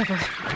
etwas.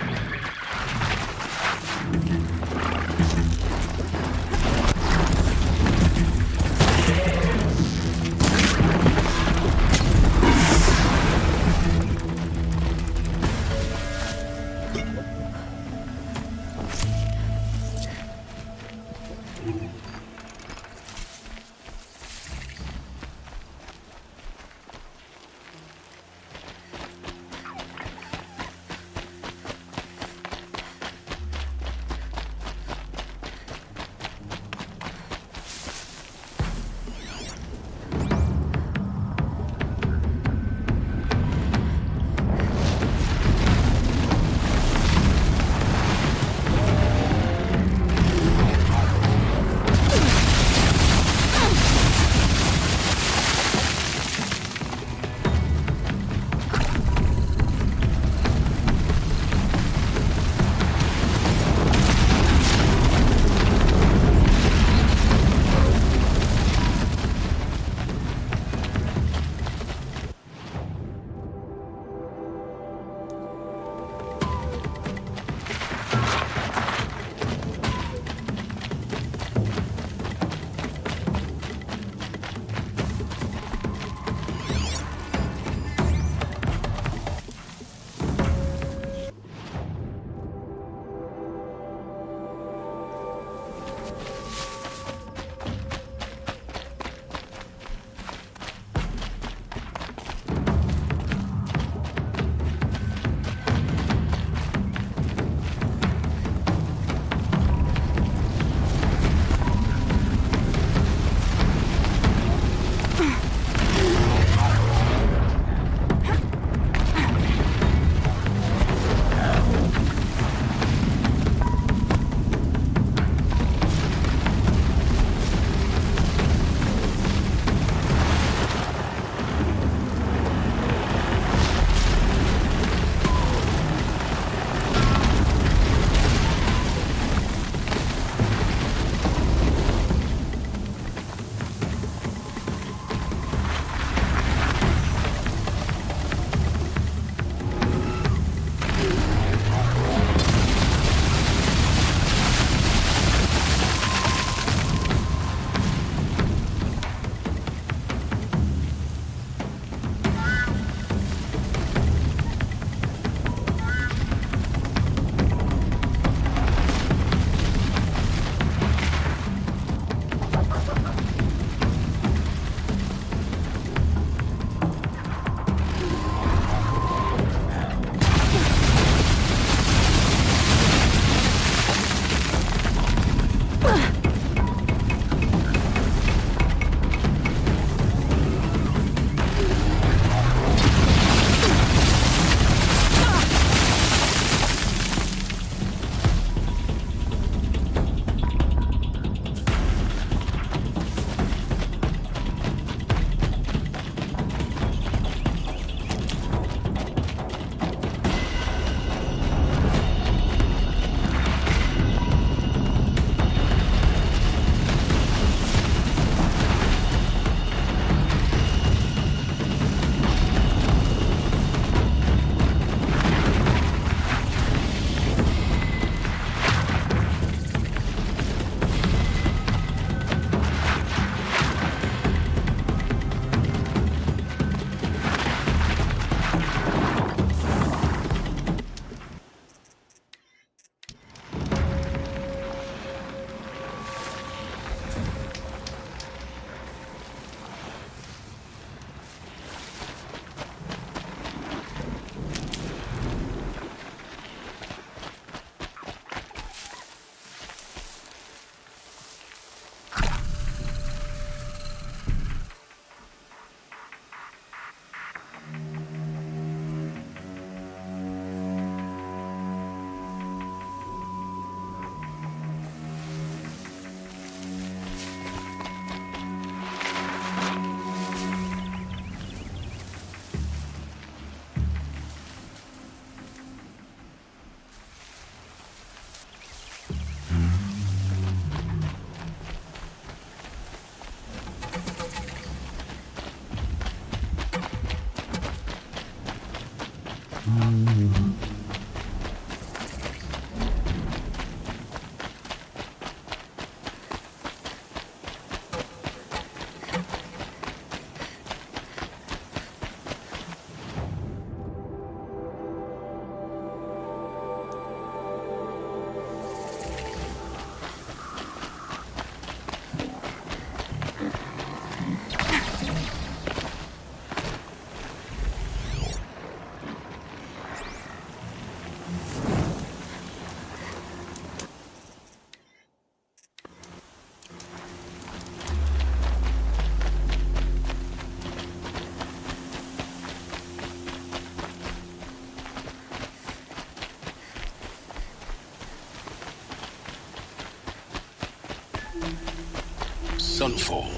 Sunfall.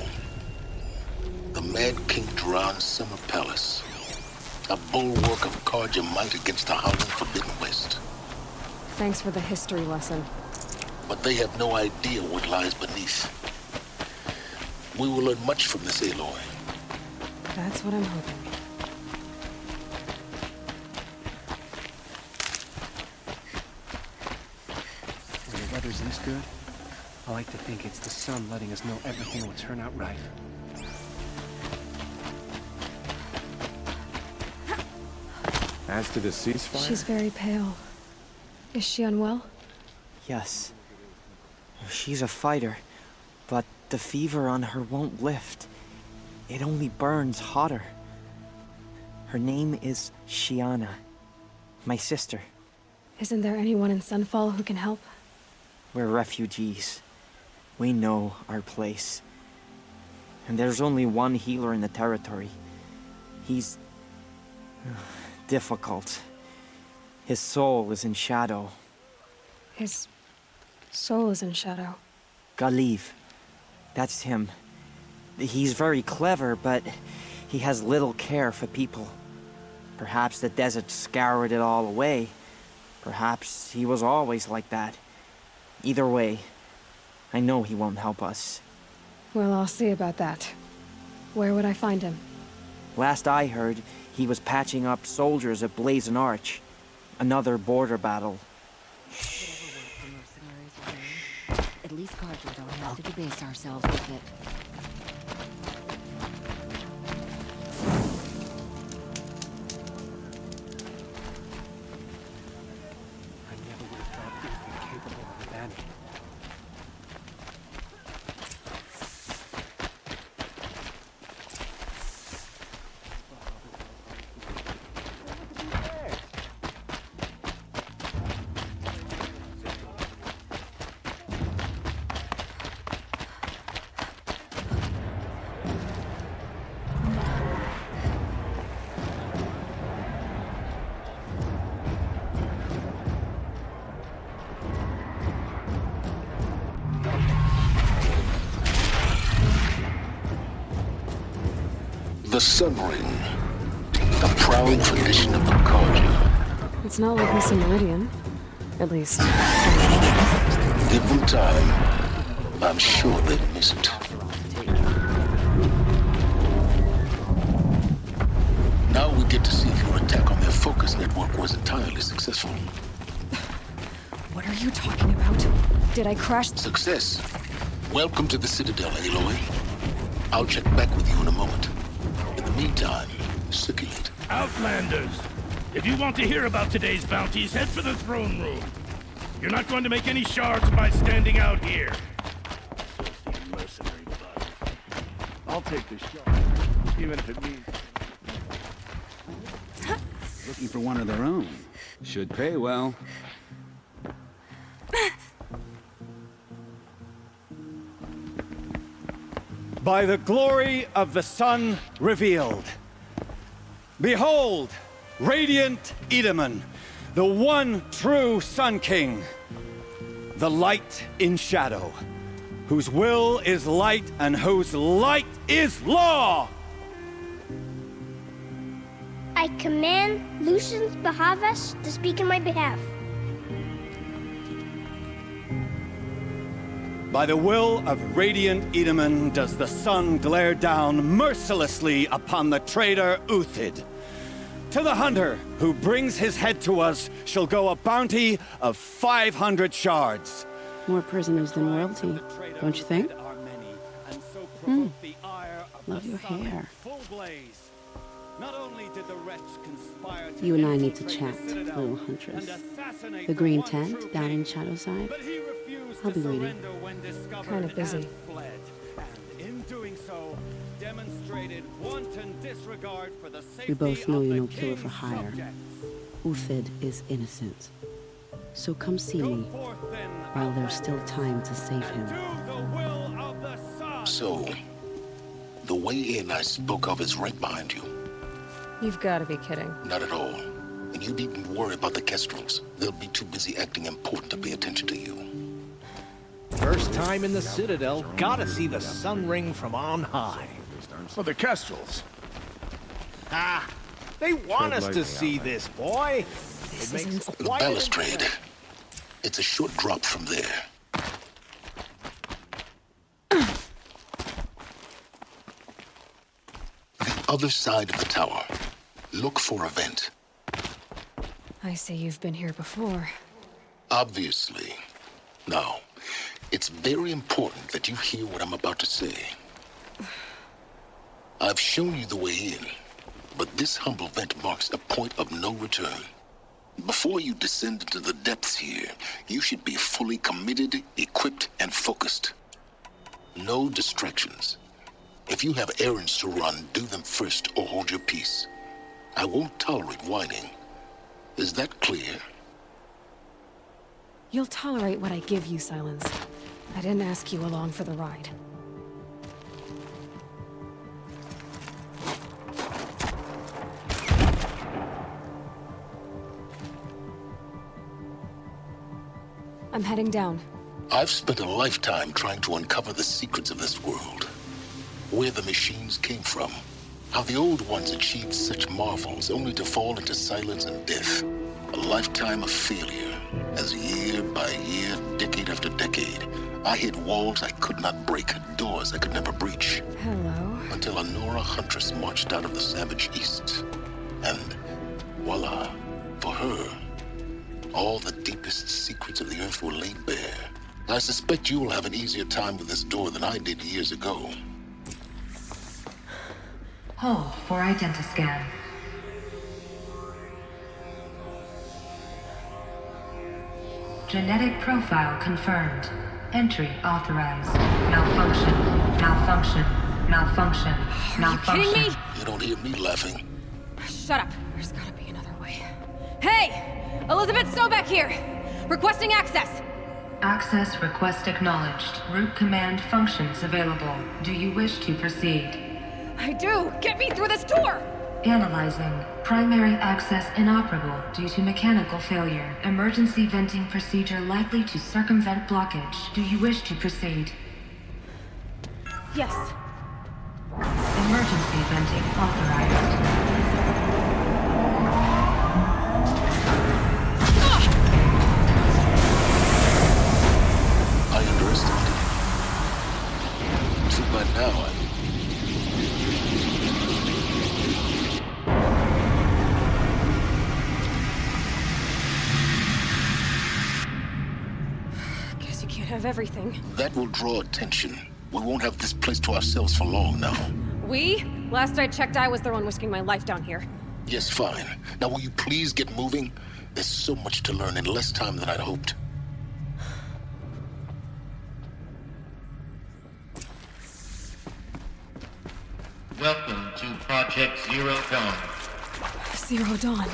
The Mad King Duran's summer palace. A bulwark of Carja might against the howling Forbidden West. Thanks for the history lesson. But they have no idea what lies beneath. We will learn much from this Aloy. That's what I'm hoping. When the weather's this good, I like to think it's the sun letting us know everything will turn out right. As to the ceasefire? She's very pale. Is she unwell? Yes. She's a fighter, but the fever on her won't lift. It only burns hotter. Her name is Shiana, my sister. Isn't there anyone in Sunfall who can help? We're refugees. We know our place. And there's only one healer in the territory. He's difficult. His soul is in shadow. His soul is in shadow. Galiv. That's him. He's very clever, but he has little care for people. Perhaps the desert scoured it all away. Perhaps he was always like that. Either way, I know he won't help us. Well, I'll see about that. Where would I find him? Last I heard, he was patching up soldiers at Blazon Arch. Another border battle. At least Carja don't have to debase ourselves with it. I never would have thought it would be capable of abandoning. The Sun Ring. The proud tradition of the Carja. It's not like Missing Meridian. At least. Give them time. I'm sure they'd miss it. Now we get to see if your attack on their focus network was entirely successful. What are you talking about? Did I crash? Success. Welcome to the Citadel, Aloy. I'll check back with you in a moment. In the meantime, circulate. Outlanders! If you want to hear about today's bounties, head for the throne room. You're not going to make any shards by standing out here. Filthy mercenary bug. I'll take the shot, even if it means... Looking for one of their own. Should pay well. By the glory of the sun revealed. Behold, radiant Edaman, the one true Sun King. The light in shadow, whose will is light and whose light is law. I command Lucius Bahavas to speak in my behalf. By the will of radiant Edaman does the sun glare down mercilessly upon the traitor Uthid. To the hunter who brings his head to us shall go a bounty of 500 shards. More prisoners than royalty, don't you think? Love your hair. You and I need to chat, little huntress. The green tent down in Shadowside. I'll be waiting. Kind of busy. We both know you're no killer for hire. Uthid is innocent. So come see me while there's still time to save him. So, the way in I spoke of is right behind you. You've got to be kidding. Not at all. And you needn't worry about the Kestrels. They'll be too busy acting important to pay attention to you. First time in the Citadel, gotta see the sun ring from on high. For the Kestrels. Ah, they want us to see this, boy. It makes The quite an balustrade. impression. It's a short drop from there. The other side of the tower. Look for a vent. I see you've been here before. Obviously. Now, it's very important that you hear what I'm about to say. I've shown you the way in, but this humble vent marks a point of no return. Before you descend into the depths here, you should be fully committed, equipped, and focused. No distractions. If you have errands to run, do them first or hold your peace. I won't tolerate whining. Is that clear? You'll tolerate what I give you, Silence. I didn't ask you along for the ride. I'm heading down. I've spent a lifetime trying to uncover the secrets of this world. Where the machines came from. How the old ones achieved such marvels only to fall into silence and death. A lifetime of failure, as year by year, decade after decade, I hit walls I could not break, doors I could never breach. Hello. Until a Nora huntress marched out of the savage east. And voila, for her, all the deepest secrets of the earth were laid bare. I suspect you will have an easier time with this door than I did years ago. Hold for identiscan. Genetic profile confirmed. Entry authorized. Malfunction. Malfunction. Malfunction. Malfunction. Are you kidding me? You don't hear me laughing. Shut up. There's gotta be another way. Hey! Elizabeth Sobeck here! Requesting access! Access request acknowledged. Root command functions available. Do you wish to proceed? I do! Get me through this door! Analyzing. Primary access inoperable due to mechanical failure. Emergency venting procedure likely to circumvent blockage. Do you wish to proceed? Yes. Emergency venting authorized. I underestimated you. Too bad now Guess you can't have everything. That will draw attention. We won't have this place to ourselves for long now. We? Last I checked, I was the one risking my life down here. Yes, fine. Now will you please get moving? There's so much to learn in less time than I'd hoped. Welcome to Project Zero Dawn. Zero Dawn.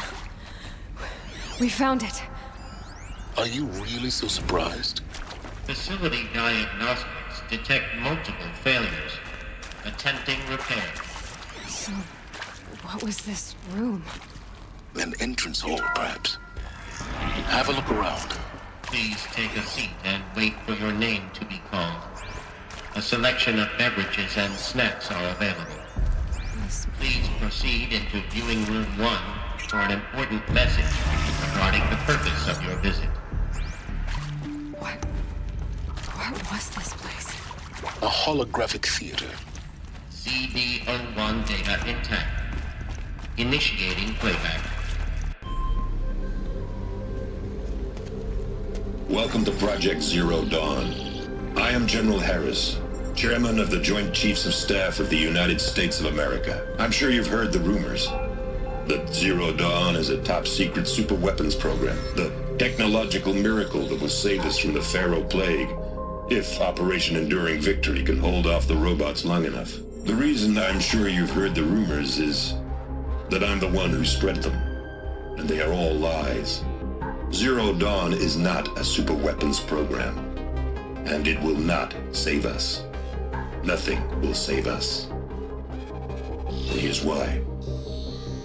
We found it. Are you really so surprised? Facility diagnostics detect multiple failures. Attempting repair. So, what was this room? An entrance hall, perhaps. Have a look around. Please take a seat and wait for your name to be called. A selection of beverages and snacks are available. Please proceed into viewing room 1 for an important message regarding the purpose of your visit. What was this place? A holographic theater. CB01 data intact. Initiating playback. Welcome to Project Zero Dawn. I am General Harris, Chairman of the Joint Chiefs of Staff of the United States of America. I'm sure you've heard the rumors that Zero Dawn is a top-secret superweapons program, the technological miracle that will save us from the Pharaoh Plague, if Operation Enduring Victory can hold off the robots long enough. The reason I'm sure you've heard the rumors is that I'm the one who spread them, and they are all lies. Zero Dawn is not a superweapons program, and it will not save us. Nothing will save us. And here's why.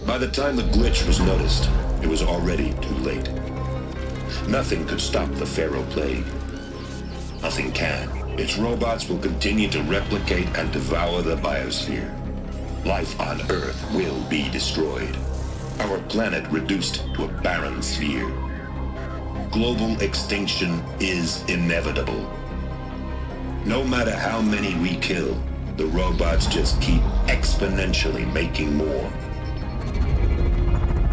By the time the glitch was noticed, it was already too late. Nothing could stop the Pharaoh Plague. Nothing can. Its robots will continue to replicate and devour the biosphere. Life on Earth will be destroyed. Our planet reduced to a barren sphere. Global extinction is inevitable. No matter how many we kill, the robots just keep exponentially making more.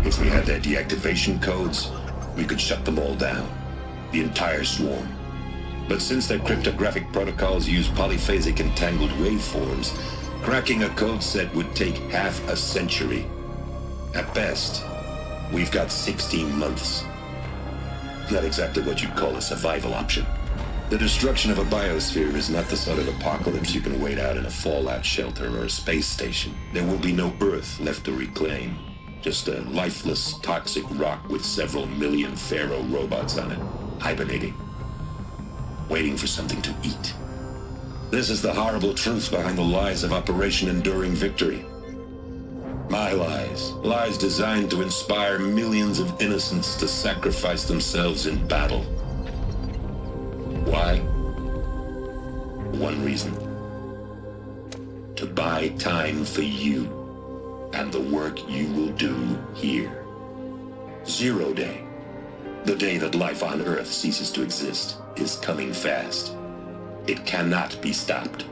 If we had their deactivation codes, we could shut them all down. The entire swarm. But since their cryptographic protocols use polyphasic entangled waveforms, cracking a code set would take half a century. At best, we've got 16 months. Not exactly what you'd call a survival option. The destruction of a biosphere is not the sort of apocalypse you can wait out in a fallout shelter or a space station. There will be no Earth left to reclaim. Just a lifeless, toxic rock with several million Pharaoh robots on it, hibernating, waiting for something to eat. This is the horrible truth behind the lies of Operation Enduring Victory. My lies. Lies designed to inspire millions of innocents to sacrifice themselves in battle. Why? One reason. To buy time for you and the work you will do here. 0 Day, the day that life on Earth ceases to exist, is coming fast. It cannot be stopped.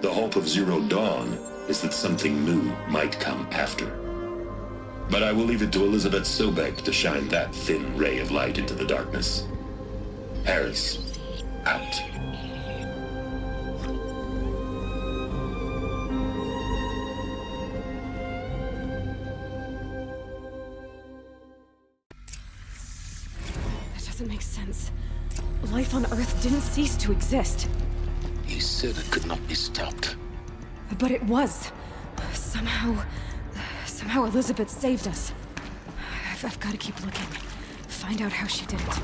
The hope of Zero Dawn is that something new might come after. But I will leave it to Elizabeth Sobek to shine that thin ray of light into the darkness. Harris, out. That doesn't make sense. Life on Earth didn't cease to exist. He said it could not be stopped. But it was. Somehow Elizabeth saved us. I've got to keep looking. Find out how she did it.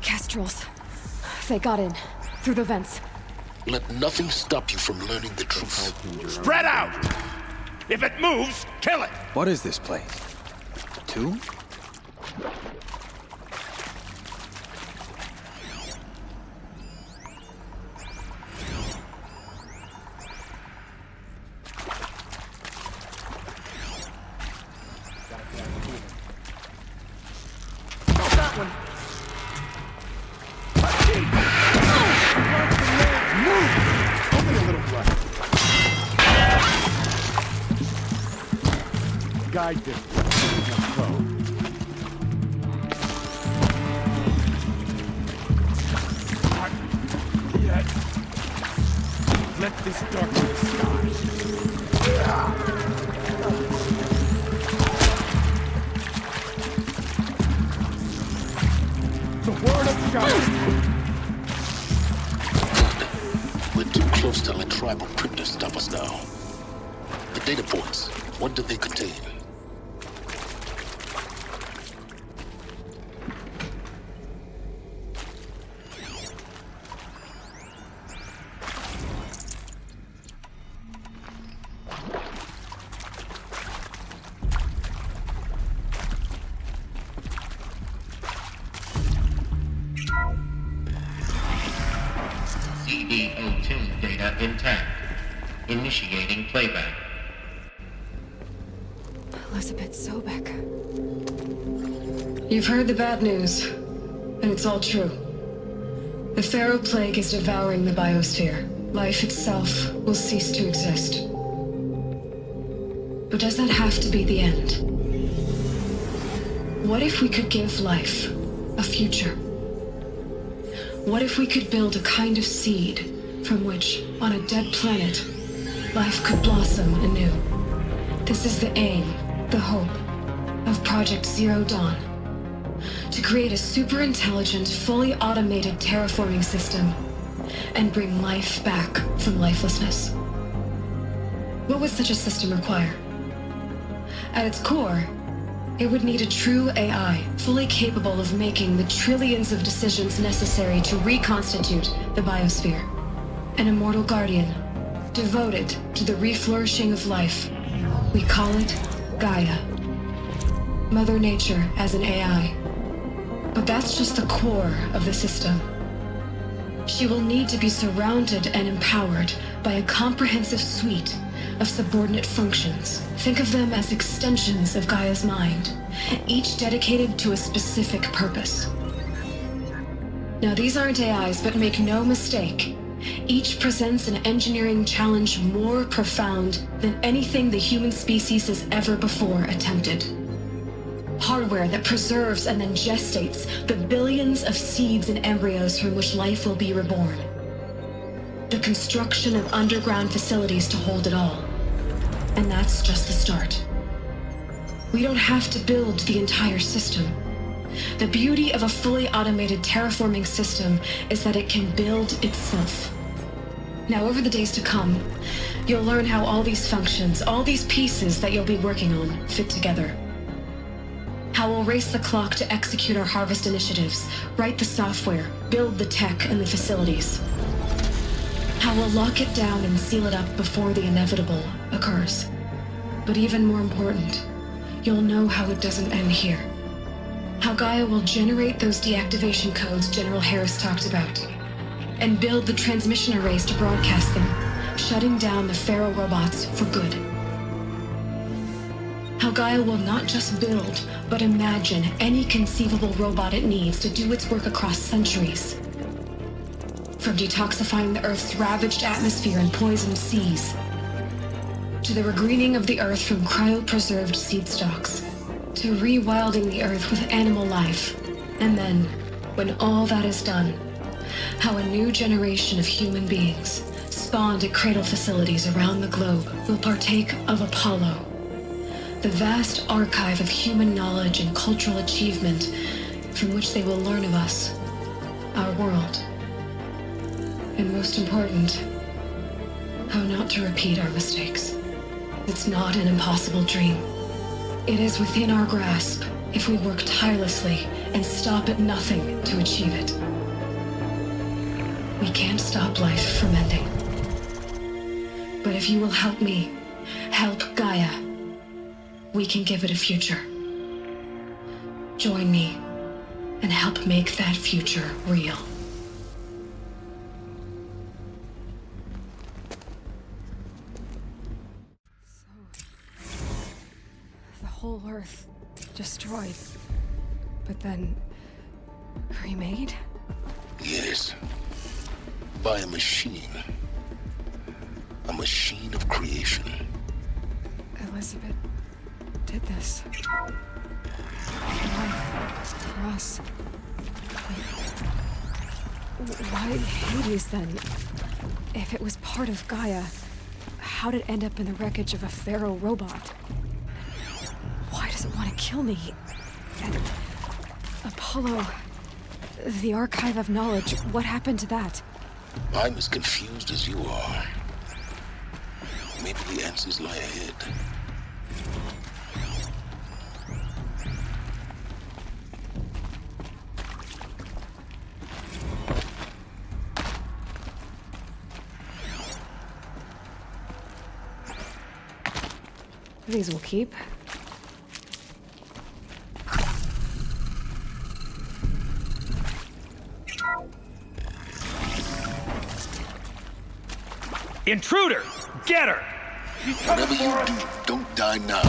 Kestrels. They got in. Through the vents. Let nothing stop you from learning the truth. Spread out! If it moves, kill it! What is this place? A tomb? That one. Only a little left. Guide this. Let's go. Not yet. Let this darkness start. The word of God. We're too close to let tribal crypto stop us now. The data points, what do they contain? CD02 data intact. Initiating playback. Elizabeth Sobek. You've heard the bad news, and it's all true. The Pharaoh Plague is devouring the biosphere. Life itself will cease to exist. But does that have to be the end? What if we could give life a future? What if we could build a kind of seed from which, on a dead planet, life could blossom anew? This is the aim, the hope, of Project Zero Dawn. To create a super-intelligent, fully automated terraforming system and bring life back from lifelessness. What would such a system require? At its core, it would need a true AI, fully capable of making the trillions of decisions necessary to reconstitute the biosphere. An immortal guardian, devoted to the reflourishing of life, We call it Gaia. Mother Nature as an AI. But that's just the core of the system. She will need to be surrounded and empowered by a comprehensive suite of subordinate functions. Think of them as extensions of Gaia's mind, each dedicated to a specific purpose. Now, these aren't AIs, but make no mistake, each presents an engineering challenge more profound than anything the human species has ever before attempted. Hardware that preserves and then gestates the billions of seeds and embryos from which life will be reborn. The construction of underground facilities to hold it all. And that's just the start. We don't have to build the entire system. The beauty of a fully automated terraforming system is that it can build itself. Now, over the days to come, you'll learn how all these functions, all these pieces that you'll be working on, fit together. How we'll race the clock to execute our harvest initiatives, write the software, build the tech and the facilities. How we'll lock it down and seal it up before the inevitable occurs. But even more important, you'll know how it doesn't end here. How Gaia will generate those deactivation codes General Harris talked about, and build the transmission arrays to broadcast them, shutting down the Pharaoh robots for good. How Gaia will not just build, but imagine any conceivable robot it needs to do its work across centuries. From detoxifying the Earth's ravaged atmosphere and poisoned seas, to the regreening of the Earth from cryopreserved seed stalks, to rewilding the Earth with animal life. And then, when all that is done, how a new generation of human beings, spawned at cradle facilities around the globe, will partake of Apollo, the vast archive of human knowledge and cultural achievement from which they will learn of us, our world. And most important, how not to repeat our mistakes. It's not an impossible dream. It is within our grasp if we work tirelessly and stop at nothing to achieve it. We can't stop life from ending. But if you will help me, help Gaia, we can give it a future. Join me and help make that future real. The whole Earth destroyed, but then remade? Yes. By a machine. A machine of creation. Elizabeth did this. For us. Why Hades then? If it was part of Gaia, how did it end up in the wreckage of a Pharaoh robot? Why does it want to kill me? And Apollo, the archive of knowledge, what happened to that? I'm as confused as you are. Maybe the answers lie ahead. These will keep. Intruder! Get her! Whatever you do, don't die now.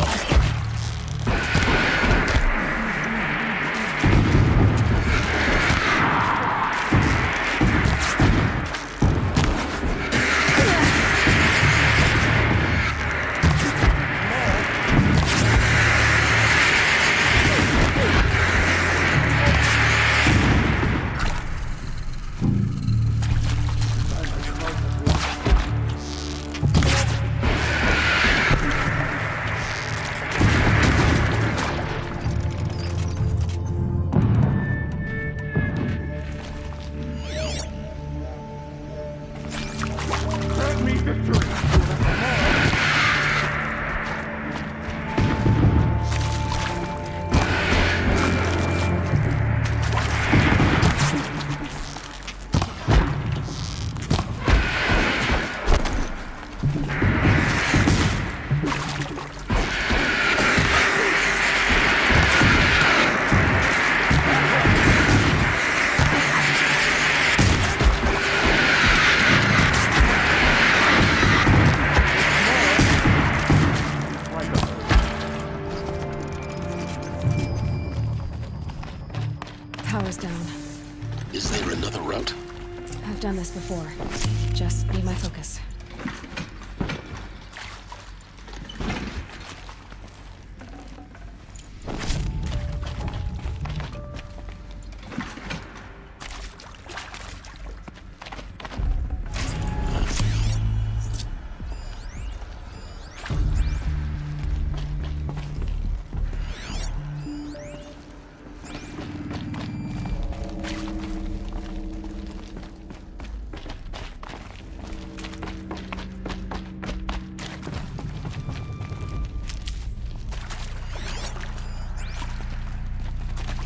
this before. Just be my focus.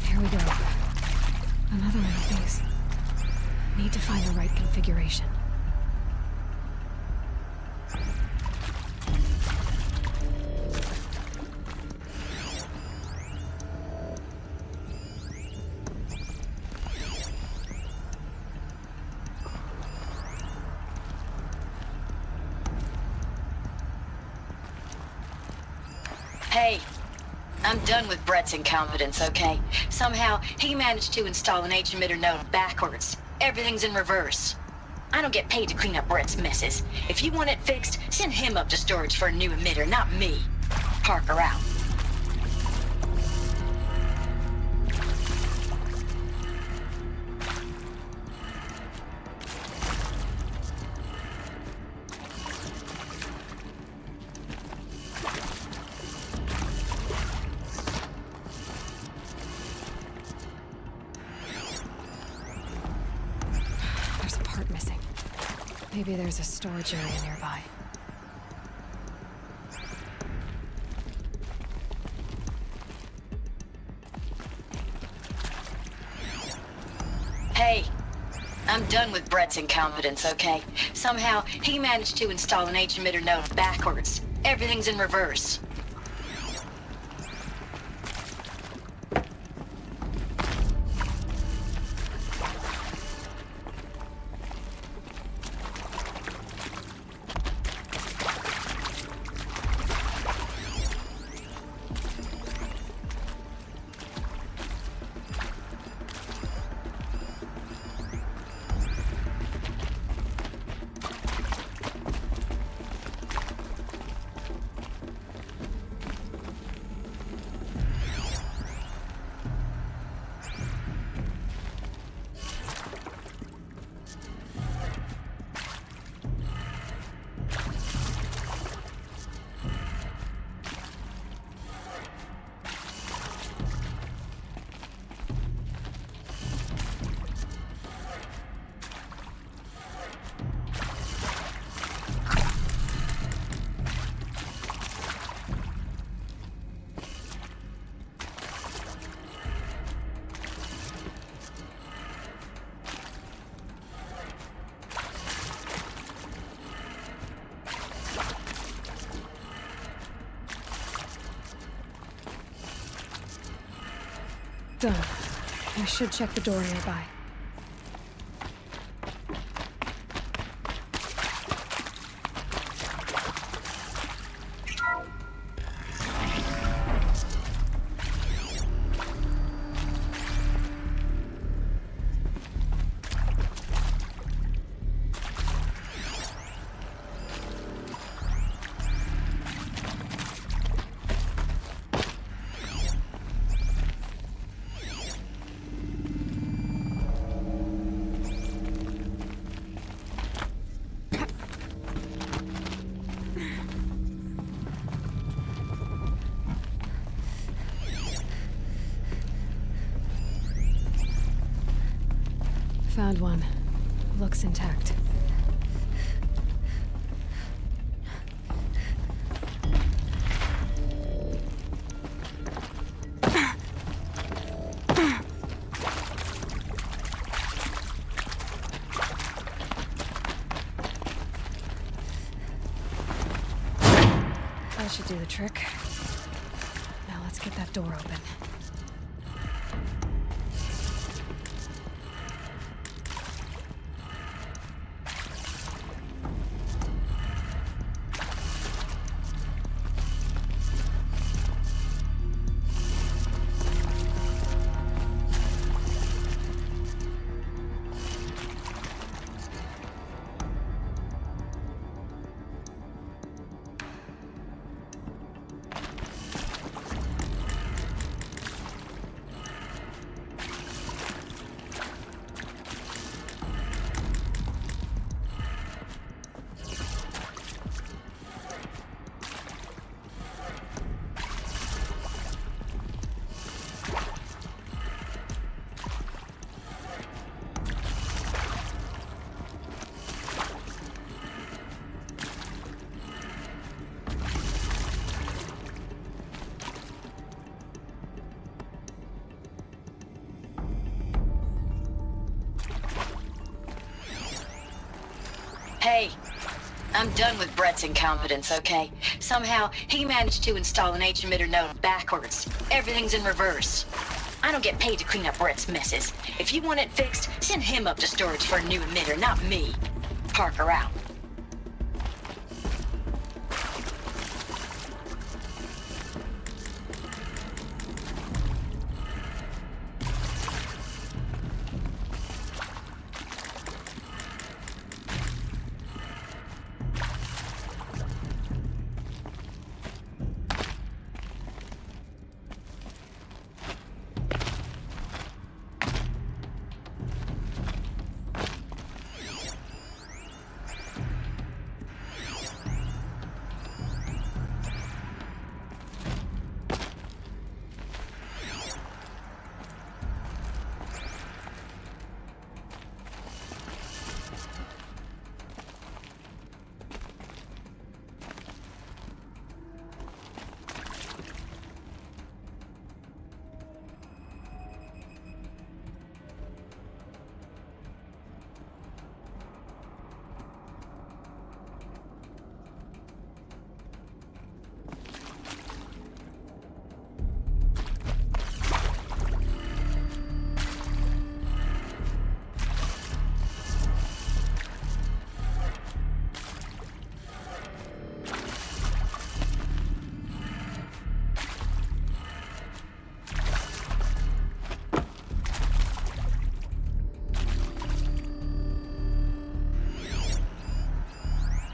Here we go. Another one of these. Need to find the right configuration. Hey, I'm done with Brett's incompetence, okay? Somehow, he managed to install an H-emitter node backwards. Everything's in reverse. I don't get paid to clean up Brett's messes. If you want it fixed, send him up to storage for a new emitter, not me. Parker out. Maybe there's a storage area nearby. Hey, I'm done with Brett's incompetence, okay? Somehow, he managed to install an H-emitter node backwards. Everything's in reverse. Done. I should check the door nearby. Found one. Looks intact. That should do the trick. Now let's get that door open. I'm done with Brett's incompetence, okay? Somehow, he managed to install an H-emitter node backwards. Everything's in reverse. I don't get paid to clean up Brett's messes. If you want it fixed, send him up to storage for a new emitter, not me. Parker out.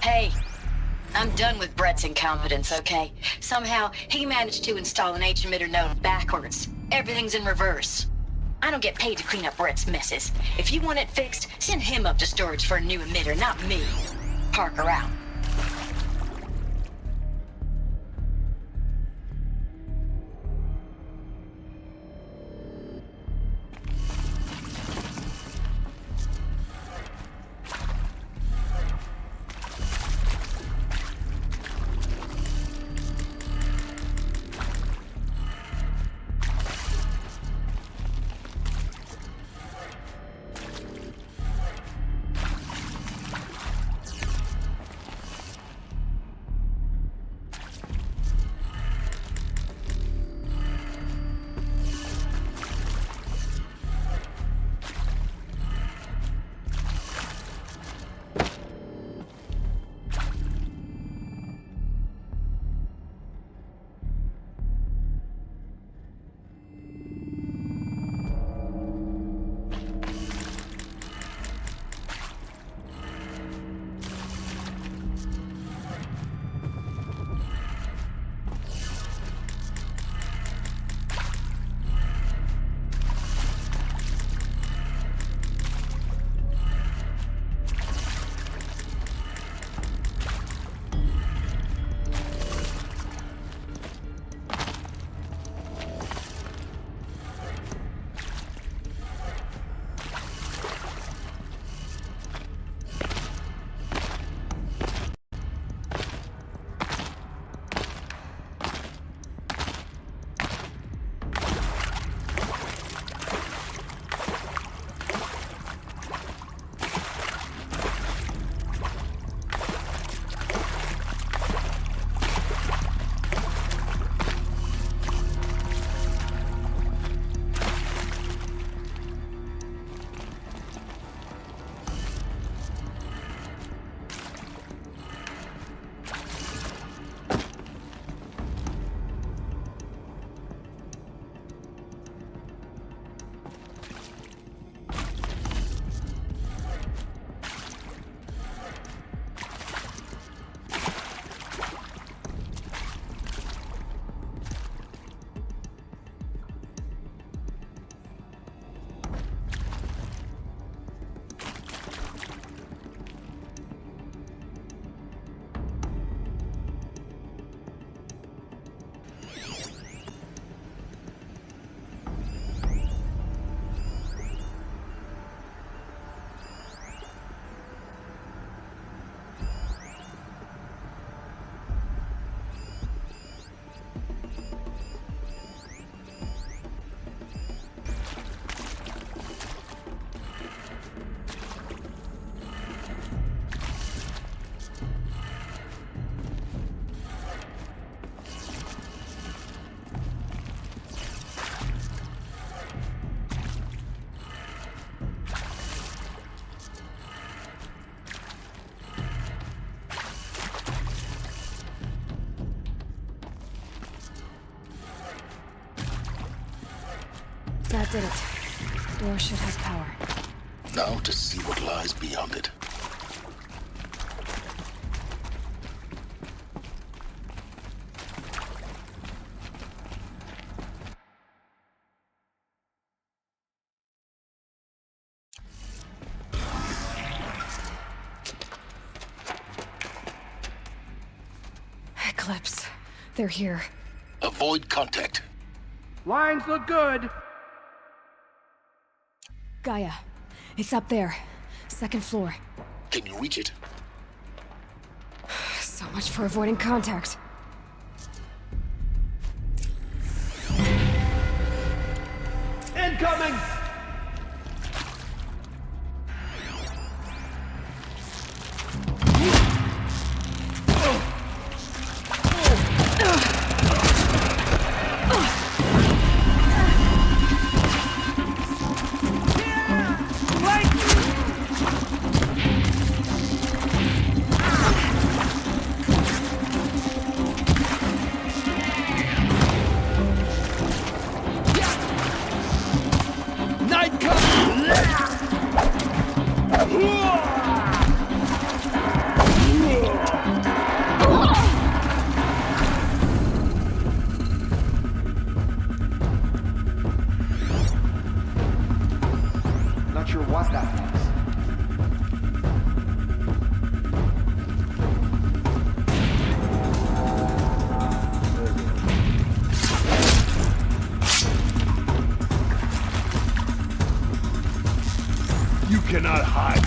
Hey, I'm done with Brett's incompetence, okay? Somehow, he managed to install an H-emitter node backwards. Everything's in reverse. I don't get paid to clean up Brett's messes. If you want it fixed, send him up to storage for a new emitter, not me. Parker out. That did it. Door should have power. Now to see what lies beyond it. Eclipse. They're here. Avoid contact. Lines look good. Gaia. It's up there. Second floor. Can you reach it? So much for avoiding contact. Incoming! Not sure what that means. You cannot hide.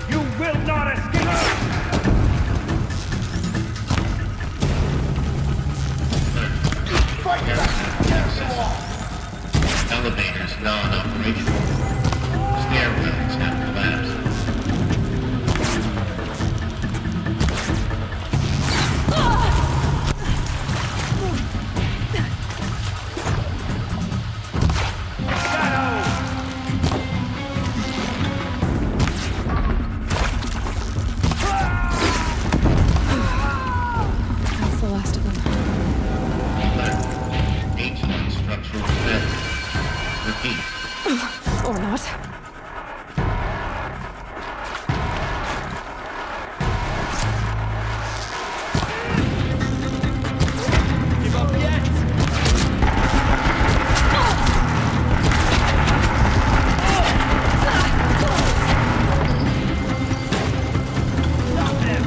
You will not escape! Elevators non-operational. Stairwells have collapsed. That's the last of them. Ancient structural failure. Repeat. Or not. Give up yet? Stop him!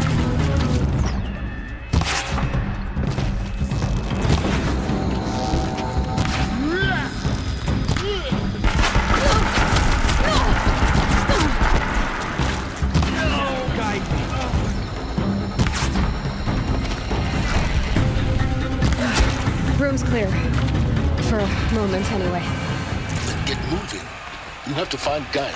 Room's clear. For a moment, anyway. Get moving. You have to find Gaia.